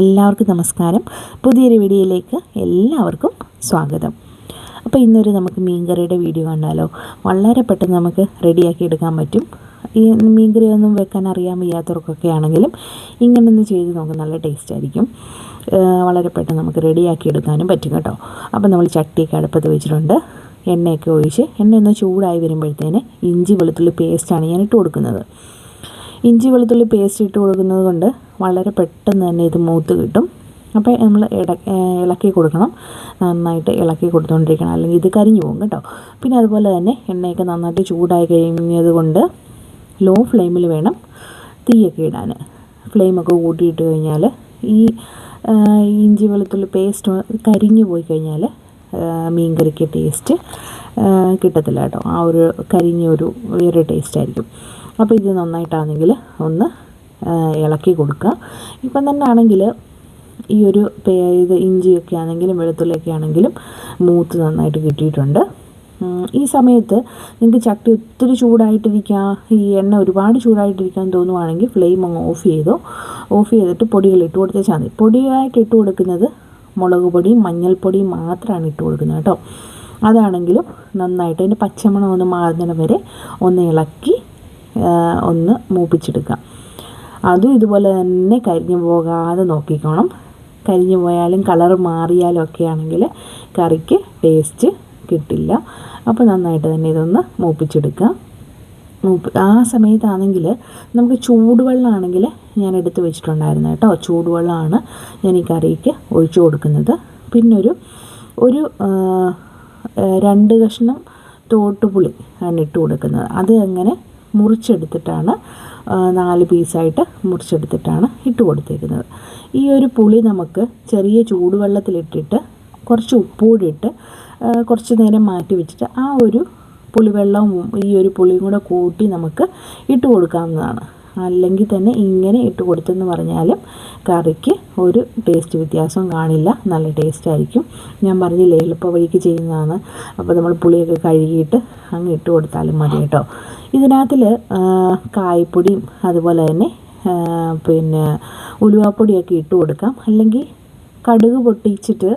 എല്ലാവർക്കും നമസ്കാരം. പുതിയൊരു വീഡിയോയിലേക്ക് എല്ലാവർക്കും സ്വാഗതം. അപ്പോൾ ഇന്നൊരു നമുക്ക് മീൻകറിയുടെ വീഡിയോ കണ്ടാലോ? വളരെ പെട്ടെന്ന് നമുക്ക് റെഡിയാക്കി എടുക്കാൻ പറ്റും. ഈ മീൻകറി ഒന്നും വെക്കാൻ അറിയാൻ വയ്യാത്തവർക്കൊക്കെ ആണെങ്കിലും ഇങ്ങനൊന്ന് ചെയ്ത് നോക്കും, നല്ല ടേസ്റ്റ് ആയിരിക്കും. വളരെ പെട്ടെന്ന് നമുക്ക് റെഡിയാക്കി എടുക്കാനും പറ്റും കേട്ടോ. അപ്പോൾ നമ്മൾ ചട്ടിയൊക്കെ അടുപ്പത്ത് വെച്ചിട്ടുണ്ട്. എണ്ണയൊക്കെ ഒഴിച്ച് എണ്ണയൊന്ന് ചൂടായി വരുമ്പോഴത്തേന് ഇഞ്ചി വെളുത്തുള്ളി പേസ്റ്റാണ് ഞാൻ ഇട്ട് കൊടുക്കുന്നത്. ഇഞ്ചി വെളുത്തുള്ളി പേസ്റ്റ് ഇട്ട് കൊടുക്കുന്നത് കൊണ്ട് വളരെ പെട്ടെന്ന് തന്നെ ഇത് മൂത്ത് കിട്ടും. അപ്പോൾ നമ്മൾ ഇളക്കി കൊടുക്കണം, നന്നായിട്ട് ഇളക്കി കൊടുത്തുകൊണ്ടിരിക്കണം, അല്ലെങ്കിൽ ഇത് കരിഞ്ഞു പോകും കേട്ടോ. പിന്നെ അതുപോലെ തന്നെ എണ്ണയൊക്കെ നന്നായിട്ട് ചൂടായി കഴിഞ്ഞത് കൊണ്ട് ലോ ഫ്ലെയിമിൽ വേണം തീയൊക്കെ ഇടാൻ. ഫ്ലെയിമൊക്കെ കൂട്ടിയിട്ട് കഴിഞ്ഞാൽ ഈ ഇഞ്ചി വെളുത്തുള്ളി പേസ്റ്റ് കരിഞ്ഞു പോയി കഴിഞ്ഞാൽ മീൻകറിക്ക് ടേസ്റ്റ് കിട്ടത്തില്ല കേട്ടോ. ആ ഒരു കരിഞ്ഞൊരു വേറെ ടേസ്റ്റ് ആയിരിക്കും. അപ്പോൾ ഇത് നന്നായിട്ടാണെങ്കിൽ ഒന്ന് ഇളക്കി കൊടുക്കുക. ഇപ്പം തന്നെ ആണെങ്കിൽ ഈ ഒരു ഇത് ഇഞ്ചിയൊക്കെ ആണെങ്കിലും വെളുത്തുള്ളിയൊക്കെ ആണെങ്കിലും മൂത്ത് നന്നായിട്ട് കിട്ടിയിട്ടുണ്ട്. ഈ സമയത്ത് നിങ്ങൾക്ക് ചട്ടി ഒത്തിരി ചൂടായിട്ടിരിക്കുക, ഈ എണ്ണ ഒരുപാട് ചൂടായിട്ടിരിക്കാൻ തോന്നുവാണെങ്കിൽ ഫ്ലെയിം അങ്ങ് ഓഫ് ചെയ്തിട്ട് പൊടികൾ ഇട്ട് കൊടുത്തേച്ചാൽ മതി. പൊടിയായിട്ട് ഇട്ട് കൊടുക്കുന്നത് മുളക് പൊടിയും മഞ്ഞൾപ്പൊടിയും മാത്രമാണ് ഇട്ട് കൊടുക്കുന്നത് കേട്ടോ. അതാണെങ്കിലും നന്നായിട്ട് അതിൻ്റെ പച്ചമണം ഒന്ന് മാറുന്നത് വരെ ഒന്ന് ഇളക്കി ഒന്ന് മൂപ്പിച്ചെടുക്കാം. അതും ഇതുപോലെ തന്നെ കരിഞ്ഞു പോകാതെ നോക്കിക്കോണം. കരിഞ്ഞു പോയാലും കളർ മാറിയാലും ഒക്കെ ആണെങ്കിൽ കറിക്ക് ടേസ്റ്റ് കിട്ടില്ല. അപ്പോൾ നന്നായിട്ട് തന്നെ ഇതൊന്ന് മൂപ്പിച്ചെടുക്കുക. ആ സമയത്താണെങ്കിൽ നമുക്ക് ചൂടുവെള്ളമാണെങ്കിൽ ഞാൻ എടുത്ത് വെച്ചിട്ടുണ്ടായിരുന്നു കേട്ടോ. ചൂടുവെള്ളമാണ് ഞാൻ ഈ കറിക്ക് ഒഴിച്ചു കൊടുക്കുന്നത്. പിന്നെ ഒരു 2 കഷ്ണം തോട്ടുപുളി ആണ് ഇട്ട് കൊടുക്കുന്നത്. അത് അങ്ങനെ മുറിച്ചെടുത്തിട്ടാണ് 4 പീസായിട്ട് മുറിച്ചെടുത്തിട്ടാണ് ഇട്ട് കൊടുത്തേക്കുന്നത്. ഈ ഒരു പുളി നമുക്ക് ചെറിയ ചൂടുവെള്ളത്തിലിട്ടിട്ട് കുറച്ച് ഉപ്പുകൂടി ഇട്ട് കുറച്ച് നേരം മാറ്റി വെച്ചിട്ട് ആ ഒരു പുളിവെള്ളവും ഈ ഒരു പുളിയും കൂടെ കൂട്ടി നമുക്ക് ഇട്ട് കൊടുക്കാവുന്നതാണ്. അല്ലെങ്കിൽ തന്നെ ഇങ്ങനെ ഇട്ട് കൊടുത്തെന്ന് പറഞ്ഞാലും കറിക്ക് ഒരു ടേസ്റ്റ് വ്യത്യാസവും കാണില്ല, നല്ല ടേസ്റ്റ് ആയിരിക്കും. ഞാൻ പറഞ്ഞില്ലേ എളുപ്പ വഴിക്ക് ചെയ്യുന്നതാണ്. അപ്പോൾ നമ്മൾ പുളിയൊക്കെ കഴുകിയിട്ട് അങ്ങ് ഇട്ട് കൊടുത്താലും മതി കേട്ടോ. ഇതിനകത്തിൽ കായപ്പൊടിയും അതുപോലെ തന്നെ പിന്നെ ഉലുവാപ്പൊടിയൊക്കെ ഇട്ട് കൊടുക്കാം. അല്ലെങ്കിൽ കടുക് പൊട്ടിച്ചിട്ട്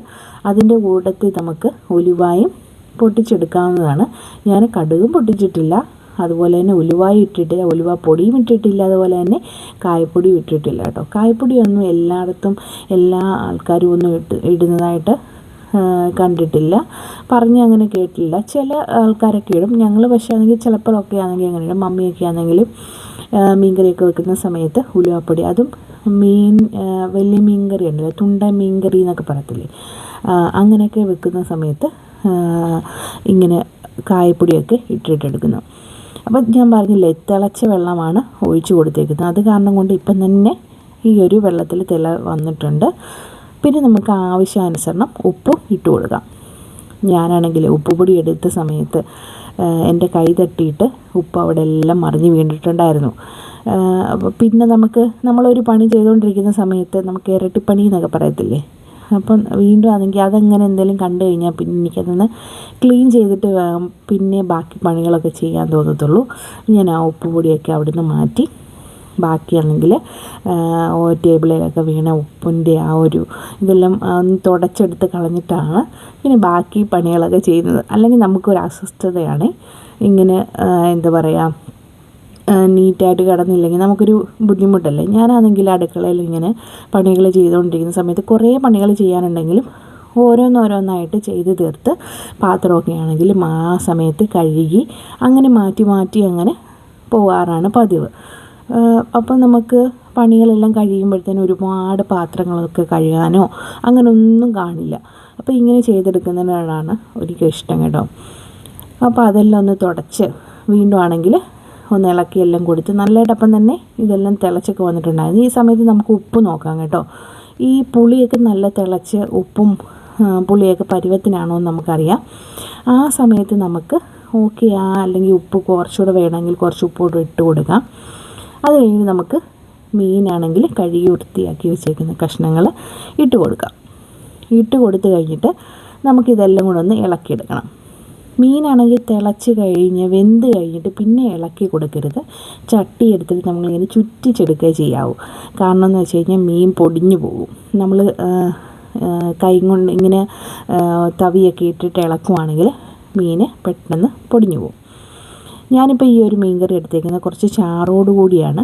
അതിൻ്റെ കൂട്ടത്തിൽ നമുക്ക് ഉലുവായും പൊട്ടിച്ചെടുക്കാവുന്നതാണ്. ഞാൻ കടുകും പൊട്ടിച്ചിട്ടില്ല, അതുപോലെ തന്നെ ഉലുവായും ഇട്ടിട്ടില്ല, ഉലുവ പൊടിയും ഇട്ടിട്ടില്ല, അതുപോലെ തന്നെ കായപ്പൊടിയും ഇട്ടിട്ടില്ല കേട്ടോ. കായപ്പൊടിയൊന്നും എല്ലായിടത്തും എല്ലാ ആൾക്കാരും ഒന്നും ഇടുന്നതായിട്ട് കണ്ടിട്ടില്ല, അങ്ങനെ കേട്ടില്ല. ചില ആൾക്കാരൊക്കെ ഇടും. ഞങ്ങൾ പക്ഷേ ആണെങ്കിൽ ചിലപ്പോഴൊക്കെ ആണെങ്കിൽ അങ്ങനെ ഇടും. മമ്മിയൊക്കെ ആണെങ്കിലും മീൻകറിയൊക്കെ വെക്കുന്ന സമയത്ത് ഉലുവാപ്പൊടി, അതും വലിയ മീൻകറി ഉണ്ടല്ലോ, തുണ്ട മീൻകറി എന്നൊക്കെ പറയത്തില്ലേ, അങ്ങനെയൊക്കെ വെക്കുന്ന സമയത്ത് ഇങ്ങനെ കായപ്പൊടിയൊക്കെ ഇട്ടിട്ടെടുക്കുന്നു. അപ്പം ഞാൻ പറഞ്ഞില്ലേ തിളച്ച വെള്ളമാണ് ഒഴിച്ചു കൊടുത്തേക്കുന്നത്. അത് കാരണം കൊണ്ട് ഇപ്പം തന്നെ ഈ ഒരു വെള്ളത്തിൽ തിള വന്നിട്ടുണ്ട്. പിന്നെ നമുക്ക് ആവശ്യാനുസരണം ഉപ്പും ഇട്ട് കൊടുക്കാം. ഞാനാണെങ്കിൽ ഉപ്പുപൊടി എടുത്ത സമയത്ത് എൻ്റെ കൈ തട്ടിയിട്ട് ഉപ്പ് അവിടെ എല്ലാം മറിഞ്ഞ് വീണിട്ടുണ്ടായിരുന്നു. പിന്നെ നമ്മളൊരു പണി ചെയ്തുകൊണ്ടിരിക്കുന്ന സമയത്ത് നമുക്ക് ഇരട്ടിപ്പണി എന്നൊക്കെ പറയത്തില്ലേ, അപ്പം വീണ്ടും ആണെങ്കിൽ അതങ്ങനെ എന്തെങ്കിലും കണ്ടു കഴിഞ്ഞാൽ പിന്നെ എനിക്കതൊന്ന് ക്ലീൻ ചെയ്തിട്ട് പിന്നെ ബാക്കി പണികളൊക്കെ ചെയ്യാൻ തോന്നത്തുള്ളൂ. ഞാൻ ആ ഉപ്പുപൊടിയൊക്കെ അവിടുന്ന് മാറ്റി ബാക്കിയാണെങ്കിൽ ടേബിളിലൊക്കെ വീണ ഉപ്പിൻ്റെ ആ ഒരു ഇതെല്ലാം ഒന്ന് തുടച്ചെടുത്ത് കളഞ്ഞിട്ടാണ് പിന്നെ ബാക്കി പണികളൊക്കെ ചെയ്യുന്നത്. അല്ലെങ്കിൽ നമുക്കൊരു അസ്വസ്ഥതയാണ് ഇങ്ങനെ എന്താ പറയുക, നീറ്റായിട്ട് കിടന്നില്ലെങ്കിൽ നമുക്കൊരു ബുദ്ധിമുട്ടല്ലേ. ഞാനാണെങ്കിൽ അടുക്കളയിൽ ഇങ്ങനെ പണികൾ ചെയ്തുകൊണ്ടിരിക്കുന്ന സമയത്ത് കുറേ പണികൾ ചെയ്യാനുണ്ടെങ്കിലും ഓരോന്നോരോന്നായിട്ട് ചെയ്ത് തീർത്ത് പാത്രമൊക്കെ ആണെങ്കിലും ആ സമയത്ത് കഴുകി അങ്ങനെ മാറ്റി അങ്ങനെ പോകാറാണ് പതിവ്. അപ്പം നമുക്ക് പണികളെല്ലാം കഴിയുമ്പോഴത്തേനും ഒരുപാട് പാത്രങ്ങളൊക്കെ കഴുകാനോ അങ്ങനെ ഒന്നും കാണില്ല. അപ്പോൾ ഇങ്ങനെ ചെയ്തെടുക്കുന്നതിനാണ് ഒരിക്കലും ഇഷ്ടം കേട്ടോ. അപ്പോൾ അതെല്ലാം ഒന്ന് തുടച്ച് വീണ്ടും ആണെങ്കിൽ ഒന്ന് ഇളക്കി എല്ലാം കൊടുത്ത് നല്ലതായിട്ടപ്പം തന്നെ ഇതെല്ലാം തിളച്ചൊക്കെ വന്നിട്ടുണ്ടായിരുന്നു. ഈ സമയത്ത് നമുക്ക് ഉപ്പ് നോക്കാം കേട്ടോ. ഈ പുളിയൊക്കെ നല്ല തിളച്ച് ഉപ്പും പുളിയൊക്കെ പരുവത്തിനാണോ എന്ന് നമുക്കറിയാം. ആ സമയത്ത് നമുക്ക് ഓക്കെ അല്ലെങ്കിൽ ഉപ്പ് കുറച്ചുകൂടെ വേണമെങ്കിൽ കുറച്ച് ഉപ്പോട്ട് ഇട്ട് കൊടുക്കാം. അത് കഴിഞ്ഞ് നമുക്ക് മീനാണെങ്കിൽ കഴുകി വൃത്തിയാക്കി വെച്ചേക്കുന്ന കഷ്ണങ്ങൾ ഇട്ട് കൊടുക്കാം. ഇട്ട് കൊടുത്ത് കഴിഞ്ഞിട്ട് നമുക്കിതെല്ലാം കൂടെ ഒന്ന് ഇളക്കിയെടുക്കണം. മീനാണെങ്കിൽ തിളച്ച് കഴിഞ്ഞ് വെന്ത് കഴിഞ്ഞിട്ട് പിന്നെ ഇളക്കി കൊടുക്കരുത്. ചട്ടി എടുത്തിട്ട് നമ്മളിങ്ങനെ ചുറ്റിച്ചെടുക്കുക ചെയ്യാവൂ. കാരണം എന്ന് വെച്ച് കഴിഞ്ഞാൽ മീൻ പൊടിഞ്ഞു പോകും. നമ്മൾ കൈ കൊണ്ട് ഇങ്ങനെ തവിയൊക്കെ ഇട്ടിട്ട് ഇളക്കുവാണെങ്കിൽ മീൻ പെട്ടെന്ന് പൊടിഞ്ഞു പോകും. ഞാനിപ്പോൾ ഈ ഒരു മീൻകറി എടുത്തേക്കുന്നത് കുറച്ച് ചാറോട് കൂടിയാണ്.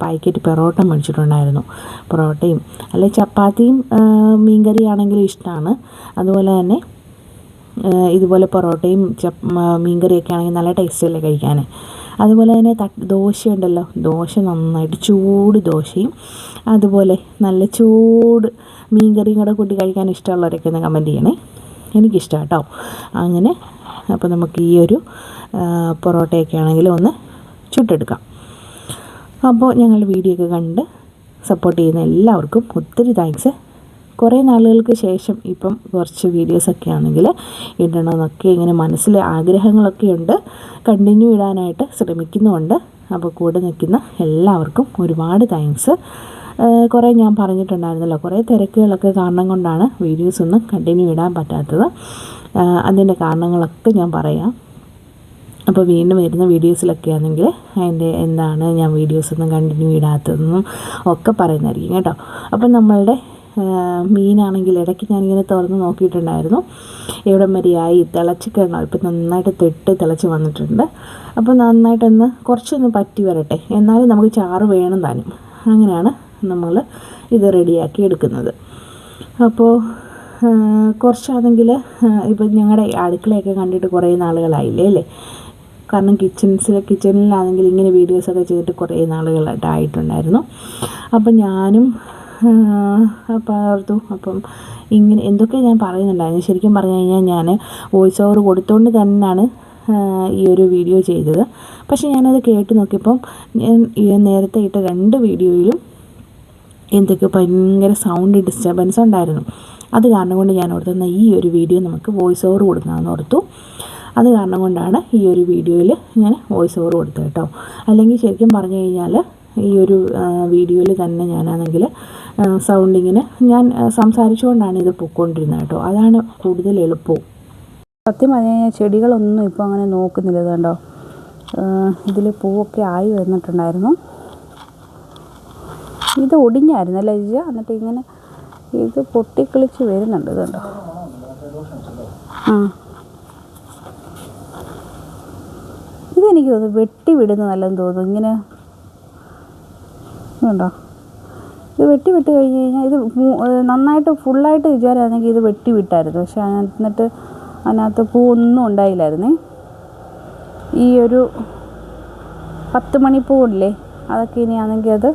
പാക്കറ്റ് പെറോട്ട മേടിച്ചിട്ടുണ്ടായിരുന്നു. പൊറോട്ടയും അല്ലെ ചപ്പാത്തിയും മീൻകറി ആണെങ്കിലും ഇഷ്ടമാണ്. അതുപോലെ തന്നെ ഇതുപോലെ പൊറോട്ടയും മീൻകറിയൊക്കെ ആണെങ്കിൽ നല്ല ടേസ്റ്റല്ലേ കഴിക്കാൻ. അതുപോലെ തന്നെ ദോശ ഉണ്ടല്ലോ, ദോശ നന്നായിട്ട് ചൂട് ദോശയും അതുപോലെ നല്ല ചൂട് മീൻകറിയും കൂടെ കൂട്ടി കഴിക്കാൻ ഇഷ്ടമുള്ളവരൊക്കെ ഒന്ന് കമൻറ്റ് ചെയ്യണേ. എനിക്കിഷ്ടമാണ് കേട്ടോ. അങ്ങനെ അപ്പോൾ നമുക്ക് ഈ ഒരു പൊറോട്ടയൊക്കെ ആണെങ്കിലും ഒന്ന് ചുട്ടെടുക്കാം. അപ്പോൾ ഞങ്ങളുടെ വീഡിയോ ഒക്കെ കണ്ട് സപ്പോർട്ട് ചെയ്യുന്ന എല്ലാവർക്കും ഒത്തിരി താങ്ക്സ്. കുറേ നാളുകൾക്ക് ശേഷം ഇപ്പം കുറച്ച് വീഡിയോസൊക്കെ ആണെങ്കിൽ ഇടണമെന്നൊക്കെ ഇങ്ങനെ മനസ്സിൽ ആഗ്രഹങ്ങളൊക്കെ ഉണ്ട്. കണ്ടിന്യൂ ഇടാനായിട്ട് ശ്രമിക്കുന്നുമുണ്ട്. അപ്പോൾ കൂടെ നിൽക്കുന്ന എല്ലാവർക്കും ഒരുപാട് താങ്ക്സ്. കുറേ ഞാൻ പറഞ്ഞിട്ടുണ്ടായിരുന്നല്ലോ, കുറേ തിരക്കുകളൊക്കെ കാരണം കൊണ്ടാണ് വീഡിയോസൊന്നും കണ്ടിന്യൂ ഇടാൻ പറ്റാത്തത്. അതിൻ്റെ കാരണങ്ങളൊക്കെ ഞാൻ പറയാം. അപ്പോൾ വീണ്ടും വരുന്ന വീഡിയോസിലൊക്കെ ആണെങ്കിൽ അതിൻ്റെ എന്താണ് ഞാൻ വീഡിയോസൊന്നും കണ്ടിന്യൂ ഇടാത്തതെന്നും ഒക്കെ പറയുന്നതായിരിക്കും കേട്ടോ. അപ്പം നമ്മളുടെ മീനാണെങ്കിൽ ഇടയ്ക്ക് ഞാനിങ്ങനെ തുറന്ന് നോക്കിയിട്ടുണ്ടായിരുന്നു, എവിടം വരെയായി തിളച്ചിക്കണം. ഇപ്പം നന്നായിട്ട് തിളച്ച് വന്നിട്ടുണ്ട്. അപ്പോൾ നന്നായിട്ടൊന്ന് കുറച്ചൊന്ന് പറ്റി വരട്ടെ, എന്നാലും നമുക്ക് ചാറ് വേണം താനും. അങ്ങനെയാണ് നമ്മൾ ഇത് റെഡിയാക്കി എടുക്കുന്നത്. അപ്പോൾ കുറച്ചാണെങ്കിൽ ഇപ്പം ഞങ്ങളുടെ അടുക്കളയൊക്കെ കണ്ടിട്ട് കുറേ നാളുകളായില്ലേ അല്ലേ. കാരണം കിച്ചണിലാണെങ്കിൽ ഇങ്ങനെ വീഡിയോസൊക്കെ ചെയ്തിട്ട് കുറേ നാളുകളായിട്ടുണ്ടായിരുന്നു. അപ്പം ഞാനും അപ്പം ഇങ്ങനെ എന്തൊക്കെ ഞാൻ പറയുന്നുണ്ടായിരുന്നു. ശരിക്കും പറഞ്ഞു കഴിഞ്ഞാൽ ഞാൻ വോയിസ് ഓവർ കൊടുത്തുകൊണ്ട് തന്നെയാണ് ഈ ഒരു വീഡിയോ ചെയ്തത്. പക്ഷേ ഞാനത് കേട്ട് നോക്കിയപ്പം ഞാൻ നേരത്തെ ഇട്ട 2 വീഡിയോയിലും എന്തൊക്കെ ഭയങ്കര സൗണ്ട് ഡിസ്റ്റർബൻസ് ഉണ്ടായിരുന്നു. അത് കാരണം കൊണ്ട് ഞാൻ ഓർത്തുന്ന ഈ ഒരു വീഡിയോ നമുക്ക് വോയിസ് ഓവർ കൊടുക്കാമെന്ന് ഓർത്തു. അത് കാരണം കൊണ്ടാണ് ഈ ഒരു വീഡിയോയിൽ ഞാൻ വോയിസ് ഓവർ കൊടുത്തത് കേട്ടോ. അല്ലെങ്കിൽ ശരിക്കും പറഞ്ഞു കഴിഞ്ഞാൽ ഈ ഒരു വീഡിയോയിൽ തന്നെ ഞാനാണെങ്കിൽ സൗണ്ടിങ്ങിന് ഞാൻ സംസാരിച്ചുകൊണ്ടാണ് ഇത് പൊയ്ക്കൊണ്ടിരുന്നത് കേട്ടോ. അതാണ് കൂടുതൽ എളുപ്പവും. സത്യം പറഞ്ഞു കഴിഞ്ഞാൽ ചെടികളൊന്നും ഇപ്പോൾ അങ്ങനെ നോക്കുന്നില്ല. കേട്ടോ, ഇതിൽ പൂവൊക്കെ ആയി വന്നിട്ടുണ്ടായിരുന്നു. ഇത് ഒടിഞ്ഞായിരുന്നു അല്ലേ ജിജ? എന്നിട്ട് ഇങ്ങനെ ഇത് പൊട്ടിക്കിളിച്ച് വരുന്നുണ്ട്. ഇതുണ്ടോ? ഇതെനിക്ക് തോന്നുന്നു വെട്ടി വിടുന്ന നല്ലതെന്ന് തോന്നുന്നു. ഇങ്ങനെ ഉണ്ടോ? ഇത് വെട്ടി കഴിഞ്ഞ് കഴിഞ്ഞാൽ ഇത് നന്നായിട്ട് ഫുള്ളായിട്ട് വിചാരമാണെങ്കിൽ ഇത് വെട്ടി വിട്ടായിരുന്നു. പക്ഷെ എന്നിട്ട് അതിനകത്ത് പൂവൊന്നും ഉണ്ടായില്ലായിരുന്നേ. ഈ ഒരു 10 മണിപ്പൂവില്ലേ, അതൊക്കെ ഇനിയാണെങ്കിൽ അത്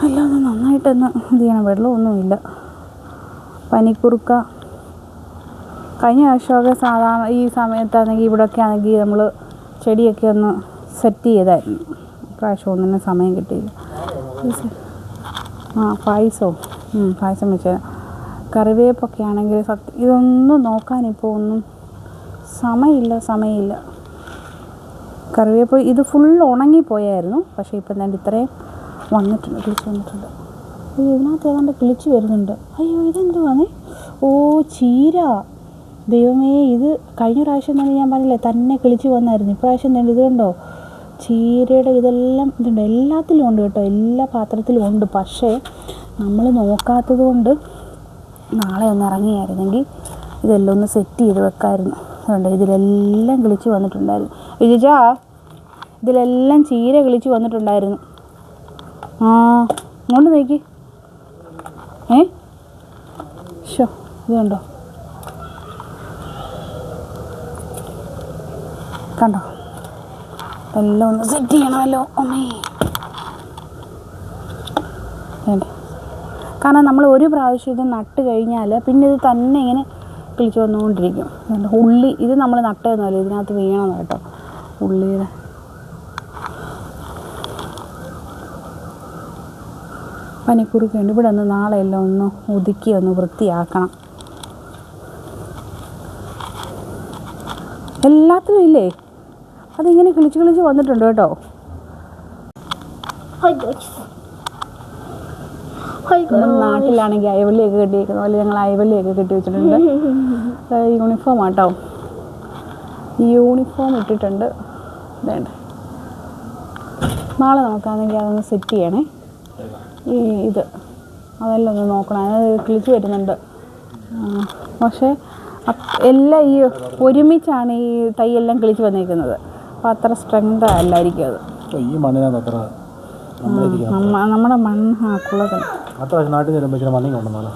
എല്ലാം ഒന്ന് നന്നായിട്ടൊന്ന് ഇത് ചെയ്യണം. വെള്ളമൊന്നുമില്ല. പനിക്കുറുക്ക കഴിഞ്ഞ പ്രാവശ്യമൊക്കെ സാധാരണ ഈ സമയത്താണെങ്കിൽ ഇവിടെയൊക്കെ ആണെങ്കിൽ നമ്മൾ ചെടിയൊക്കെ ഒന്ന് സെറ്റ് ചെയ്തായിരുന്നു. പ്രാവശ്യം ഒന്നിനും സമയം കിട്ടിയില്ല. പായസം വെച്ചാൽ കറിവേപ്പൊക്കെ ആണെങ്കിൽ ഇതൊന്നും നോക്കാനിപ്പോൾ ഒന്നും സമയമില്ല. കറിവേപ്പ് ഇത് ഫുൾ ഉണങ്ങിപ്പോയായിരുന്നു. പക്ഷേ ഇപ്പം എന്താണ്ട് ഇത്രയും കിളിച്ച് വന്നിട്ടുണ്ട്. ഇതിനകത്ത് ഏതാണ്ട് കിളിച്ച് വരുന്നുണ്ട്. അയ്യോ, ഇതെന്തുവാണേ? ഓ, ചീര. ദൈവമേ, ഇത് കഴിഞ്ഞ പ്രാവശ്യം തന്നെ ഞാൻ പറഞ്ഞില്ലേ തന്നെ കിളിച്ച് വന്നായിരുന്നു. ഇപ്രാവശ്യം തന്നെ ഇത് കണ്ടോ, ചീരയുടെ ഇതെല്ലാം ഇതുണ്ട്. എല്ലാത്തിലും ഉണ്ട് കേട്ടോ, എല്ലാ പാത്രത്തിലും ഉണ്ട്. പക്ഷേ നമ്മൾ നോക്കാത്തത് കൊണ്ട് നാളെ ഒന്ന് ഇറങ്ങിയായിരുന്നെങ്കിൽ ഇതെല്ലാം ഒന്ന് സെറ്റ് ചെയ്ത് വെക്കാമായിരുന്നു. അതുകൊണ്ട് ഇതിലെല്ലാം കിളിച്ച് വന്നിട്ടുണ്ടായിരുന്നു. വിജാ, ഇതിലെല്ലാം ചീര കിളിച്ച് വന്നിട്ടുണ്ടായിരുന്നു. ഇങ്ങോട്ട് നോക്കി. ഇത് കണ്ടോ, എല്ലാം ഒന്ന് സെറ്റ് ചെയ്യണമല്ലോ. കാരണം നമ്മൾ ഒരു പ്രാവശ്യം ഇത് നട്ട് കഴിഞ്ഞാൽ പിന്നെ ഇത് തന്നെ ഇങ്ങനെ കിളിച്ച് വന്നുകൊണ്ടിരിക്കും. ഉള്ളി ഇത് നമ്മൾ നട്ടതൊന്നുമല്ല, ഇതിനകത്ത് വീണതാണ് കേട്ടോ. ഉള്ളിയുടെ പനിക്കുറുക്കുണ്ട്. ഇവിടെ ഒന്ന് നാളെ എല്ലാം ഒന്ന് ഒതുക്കി ഒന്ന് വൃത്തിയാക്കണം. എല്ലാത്തിലും ഇല്ലേ, അതിങ്ങനെ കിളിച്ച് വന്നിട്ടുണ്ട് കേട്ടോ. നാട്ടിലാണെങ്കിൽ അയവള്ളിയൊക്കെ കെട്ടി വെക്കുന്ന പോലെ ഞങ്ങൾ അയവള്ളിയൊക്കെ കെട്ടി വെച്ചിട്ടുണ്ട്. യൂണിഫോം ആട്ടോ. യൂണിഫോം ഇട്ടിട്ടുണ്ട്. വേണ്ട, നാളെ നമുക്കാണെങ്കിൽ അതൊന്ന് സെറ്റ് ചെയ്യണേ. ഈ ഇത് അതെല്ലാം ഒന്ന് നോക്കണം. അത് കിളിച്ച് വരുന്നുണ്ട്. പക്ഷേ എല്ലാം ഈ ഒരുമിച്ചാണ് ഈ തൈയെല്ലാം കിളിച്ച് വന്നിരിക്കുന്നത്. അപ്പോൾ അത്ര സ്ട്രെങ്ത് അല്ലായിരിക്കും അത്. ഈ മണ്ണിനകത്ത് നമ്മുടെ മണ്ണ് കുളത്തിന് അത്ര നാട്ടിൽ ചെല്ലുമ്പോൾ മണ്ണി കൊണ്ടുവന്നാലോ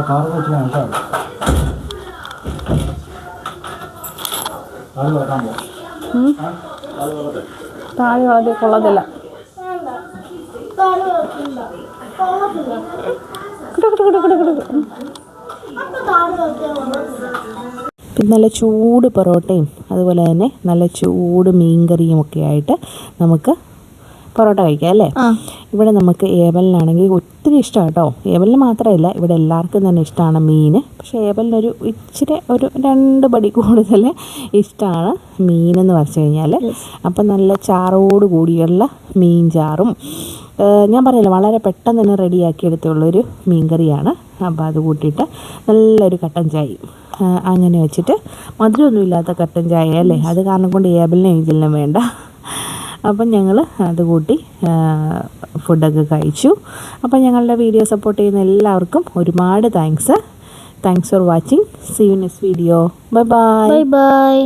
കാറ് വെച്ച് മനസ്സിലാവും. താഴെ വളർത്തി കൊള്ളത്തില്ല. പിന്നെ നല്ല ചൂട് പൊറോട്ടയും അതുപോലെ തന്നെ നല്ല ചൂട് മീൻകറിയും ഒക്കെ ആയിട്ട് നമുക്ക് പൊറോട്ട കഴിക്കാം അല്ലേ. ഇവിടെ നമുക്ക് ഏബലിനാണെങ്കിൽ ഒത്തിരി ഇഷ്ടമാണ് കേട്ടോ. ഏബലിന് മാത്രമല്ല, ഇവിടെ എല്ലാവർക്കും തന്നെ ഇഷ്ടമാണ് മീൻ. പക്ഷേ ഏബലിനൊരു ഇച്ചിരി ഒരു 2 പടി കൂടുതൽ ഇഷ്ടമാണ് മീനെന്ന് പറഞ്ഞു കഴിഞ്ഞാൽ. അപ്പം നല്ല ചാറോട് കൂടിയുള്ള മീൻ ചാറും, ഞാൻ പറയില്ല, വളരെ പെട്ടെന്ന് തന്നെ റെഡിയാക്കി എടുത്തുള്ളൊരു മീൻ കറിയാണ്. അപ്പോൾ അത് കൂട്ടിയിട്ട് നല്ലൊരു കട്ടൻ ചായയും അങ്ങനെ വെച്ചിട്ട്, മധുരമൊന്നുമില്ലാത്ത കട്ടൻ ചായ അല്ലേ, അത് കാരണം കൊണ്ട് ഏബലിനും ഏഞ്ചലിനും വേണ്ട. അപ്പം ഞങ്ങൾ അത് കൂട്ടി ഫുഡൊക്കെ കഴിച്ചു. അപ്പം ഞങ്ങളുടെ വീഡിയോ സപ്പോർട്ട് ചെയ്യുന്ന എല്ലാവർക്കും ഒരുപാട് thanks for watching. See you next video. Bye by.